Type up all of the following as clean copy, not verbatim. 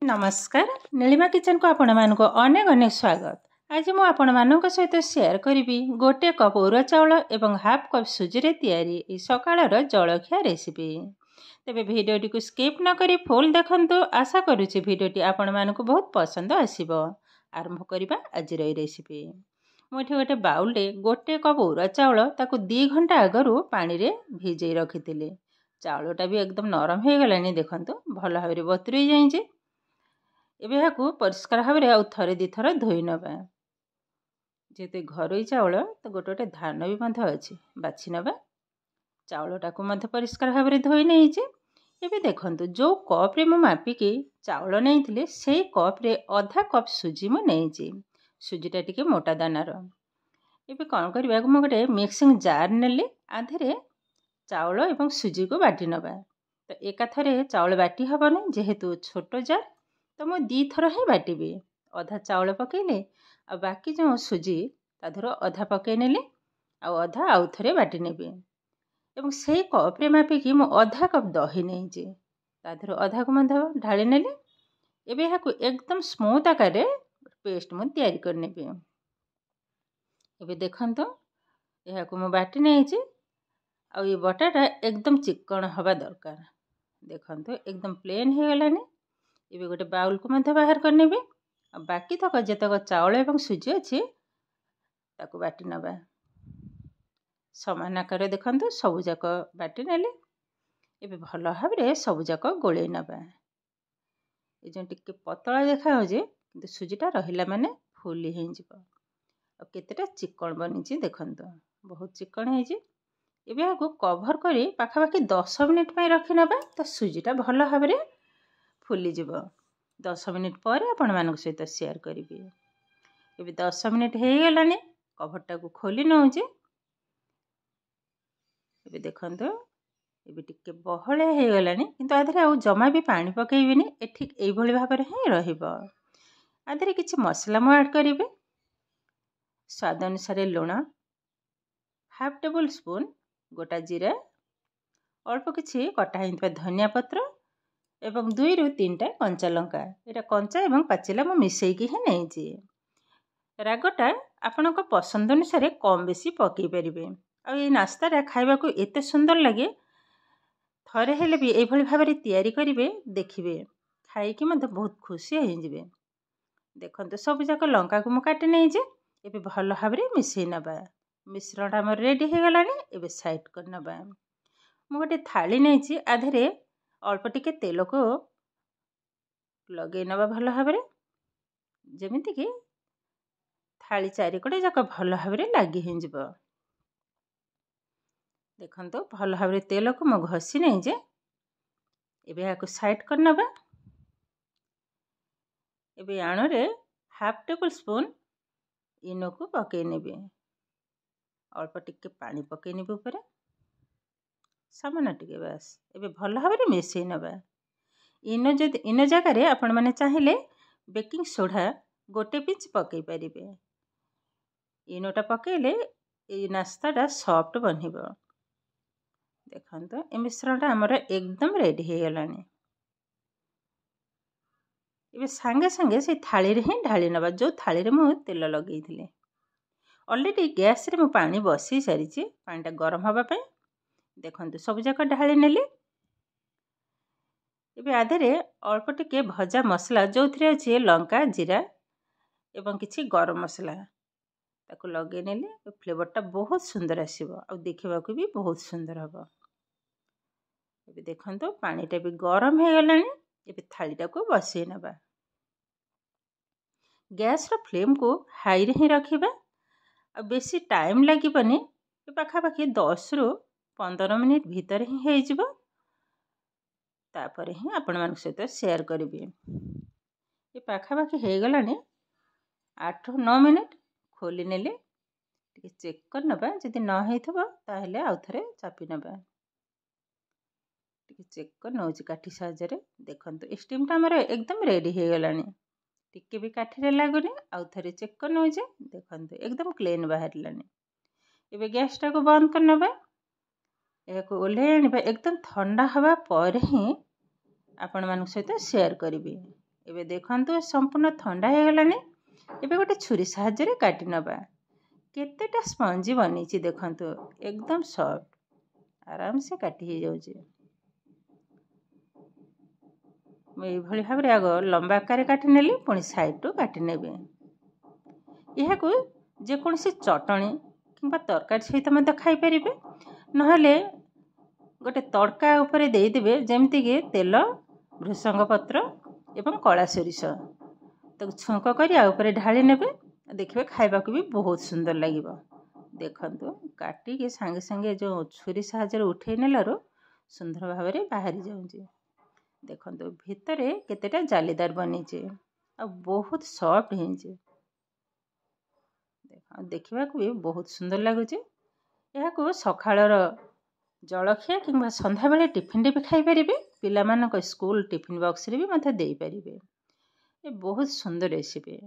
नमस्कार नीलिमा किचन को आपण मानक अनेक अनेक स्वागत। आज मु आपण मानक सहित शेयर करी गोटे कप अरुआ चाउल एवं हाफ कप सुजी रे तैयारी सकाळर जलखिया रेसिपी। तेबे भिडियोटी को स्किप न करी फुल देखंतु। आशा करूची भिडियोटी आपण मानक बहुत पसंद आसीबो। आरंभ करिबा आज रे रेसिपी। मुठे गोटे बाउल रे गोटे कप अरुआ चाउल ताकू 2 घंटा आगरु पानी रे भिजई रखितिले। चाउलटा भी एकदम नरम हो गलानी देखंतु भल भाबरे बतुरी जाईजे। एबे हाकू परिष्कार भाव में आउ थरे दी थर धोई नबा। जेते घरोई चाउल तो गोटे गोटे धान भी मध्य अच्छी बाछि नबा। चाउलटा को मध्य परिष्कार भाव में धोई नहीं जे। एबे देखंतु जो कप रे मु मापिकी चाउल नहीं से कप रे आधा कप सुजी मु नहीं। सुजीटा टिके मोटा दानार। एबे कौन करबा मु गोटे मिक्सिंग जार नेले आधे चाउल एवं सुजी को बाटी नबा। तो एका थरे चाउल बाटी हबनी जेहेतु छोट जार तो मु 2 थर ही बाटिबी। अधा चाउल पकेले आ बाकी जो सुजी ताधर अधा पके नेले आ अधा आउ थरे बाटी नेबे। एवं से कप रे मापिकी मु आधा कप दही नहीं जे ताधर अधा को मध ढाली नेले। एबे हाकू एकदम स्मूथ आकार रे पेस्ट मु तैयारी कर नेबे। एबे देखंतो एहाकू मु बाटी नहीं जे आ ये बटाटा एकदम चिकन हवा दरकार। देखंतो एकदम प्लेन हो गलानी। एबे गोटे बाउल को मध्य बाहर कर नेबे। आ बाकी तक जेतक चाउल एवं सुजी अछि ताकू बाटी नबा। समान आकार देखंतु सबु जाक बाटी नेले। एबे भल भाव रे सबु जाक गोळेई नबा। ए जे टिके पतला देखा हो जे किंतु सुजीटा रहिला माने फुली हे जिवो। आ केतेटा चिकन बनिची देखंतु बहुत चिकन हे जे। एबे आगो कवर करी पाखापाखि 10 मिनिट पय रखि नबा। तो सुजीटा भल भाव रे फुली जिवो। 10 मिनिट पर आपण मानक सहित शेयर करिबी। एबे 10 मिनिट हे गलानी कवरटा को खोली नउजे। एबे देखंतो एबे टिके बहळे हे गलानी किंतु आधरे आ जमा भी पानी पकेइबिनी। ए ठीक एई भली भाव रे हे रहिबो। आधरे किछि मसला म ऐड करिबे। स्वाद अनुसार लूण, हाफ टेबल स्पून गोटा जीरा, अल्प किछि कटा हिंतबा धनिया पत्र एवं 2 रु 3 टा कंचा लंका। एटा कंचा एवं पाचिला मु मिसई की ही नहीं जी। रागटा आपनको पसंद अनुसार कम बेसी पकई परिबे। आ ये नास्ताटा खाइबा को एते सुंदर लगे। थरे हेले भी एई भली भाव रे तैयारी करिवे देखिबे खाई कि मते बहुत खुशी हे जिवे। देखंतु सब जाक लंका को मु काटि नहीं जे। एबे भल भाव रे मिसई नबा। मिश्रण हमर रेडी हे गलानी। एबे साइड कर नबा। मु गोटे थाली नहीं छी आधरे अल्प टिके तेल को लगे नबा भल भाव रे जेमिति कि थाली चारिकड़े जाक भल भाव रे लागी हे जिवो। देखंतु भल भाव रे तेल को मु घसी नहीं जे। एबे आको साइड कर नबा। एबे आनो रे हाफ टेबल स्पून इनो को पके नेबे। अल्प टिके पानी पके नेबे ऊपर सामान्य टिके बस। एबे भल भाव रे मिसई नबा। इनो जगह रे आपण माने चाहिले बेकिंग सोडा गोटे पिंच पकई परिबे। इनोटा पकेले ए नास्ताटा सॉफ्ट बनिबो। देखंतो ए मिश्रणटा हमर एकदम रेडी हे गलानी। एबे संगे संगे से थाली रे ही ढाली नबा जो थाली रे मु तेल लगई थिले। ऑलरेडी गैस रे मु पानी बसी सारिची पानीटा गरम हबा पे। देखंतो सब जाक ढाली नेले। एबे आधरे अल्प टिके भजा मसला जो थरे अछि लंका जीरा एवं किछि गरम मसला ताको लगे नेले। फ्लेवरटा बहुत सुंदर आसीबो आ देखिबा को भी बहुत सुंदर हबो। एबे देखंतो पानीटा भी गरम हे गलानी। एबे थालीटा को बसे नबा। गैस रो फ्लेम को हाई रे ही रखिबा। आ बेसी टाइम लागिबनी। ए पाखापाखि 10 रु 15 मिनिट भीतर ही हे जिवो। तापर ही आपण मान सहित शेयर करिबे। ए पाखापाखि हे गलानी 8-9 मिनिट खोली नेले टिके चेक कर नबा। जदि न हेथबो ताहेले आउ थरे चापी नबा। टिके चेक कर नउची काठी साहाय्य रे। देखंतु स्टीम टा हमर एकदम रेडी हे गलानी। टिके भी काठी रे लागुनी। आउ थरे चेक कर नउचे देखंतु एकदम क्लीन बाहरलानी। एबे गैस टा को बंद कर नबा। एको ओल्हे आनिबा एकदम ठंडा हवा पर ही आपण मान सहित शेयर करिबे। एबे देखंतु संपूर्ण ठंडा हो गलानी। एबे गोटे छुरी साहाय्य काटी नबा। केतेटा स्पंजी बनी देखंतु एकदम सॉफ्ट आराम से काटी हो जाउची। मैं भली भाव आग लंबा आकार काटी नेली पुणी साइड टू काटी नेबे। यह को जेकोसी चटणी किंबा तरकारी सहित मत खाई परिबे नहले गोटे तड़का उपरे दे देबे जेमति के तेल भृषंग पत्र एवं कला सोरिष तो छुंक करी आ ऊपर ढाली नेबे। देखिए खाइबा को भी बहुत सुंदर लगिबो। देखंतु काटी के संगे संगे जो छुरी साहाय्य उठे नेलारो सुंदर भाव में बाहरी जाउची। देखंतु भितरे केतेटा जालीदार बनीचे आ बहुत सॉफ्ट हेंचे। देखा भी बहुत सुंदर लगुचे। यह को सकाळर जलखिया किंबा संध्या बेले टिफिन भी खाई परिबे। पिला मानक स्कूल टिफिन बॉक्स रे भी मते देई परिबे। ये बहुत सुंदर रेसिपी।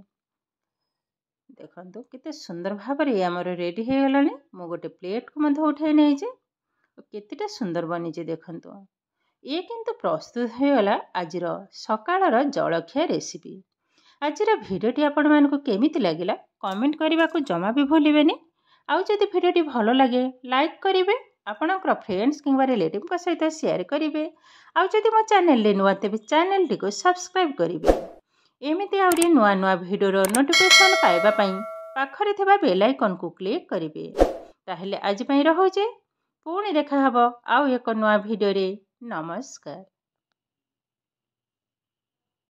देखंतु केते सुंदर भाव में हमर रेडी हो गलानी। मो गोटे प्लेट को मते उठाई नै जे केतेटा सुंदर बनीचे। देखंतु ये किंतु प्रस्तुत हो गला आजिर सकाळर जलखिया रेसिपी। आजिर भिडियोटी आपण मानकु केमिति लागिला कमेंट करने को जमा भी भूलिबेनी। आउ जदि भिडियोटी भल लगे लाइक करिवे, आपणकर फ्रेंड्स किंबा रिलेटिव का सहित शेयर करिवे। आउ जदि मो चैनल ले नुआ तेबे चैनल टी को सब्सक्राइब करिवे। एमिति आउरी नुआ नुआ भिडियोर नोटिफिकेशन पाइबा पई पाखरे थिबा बेल आइकन को क्लिक करिवे। ताहेले आज पई रहउचे पुणी देखा हबो आउ एक नुआ भिडियो रे। नमस्कार।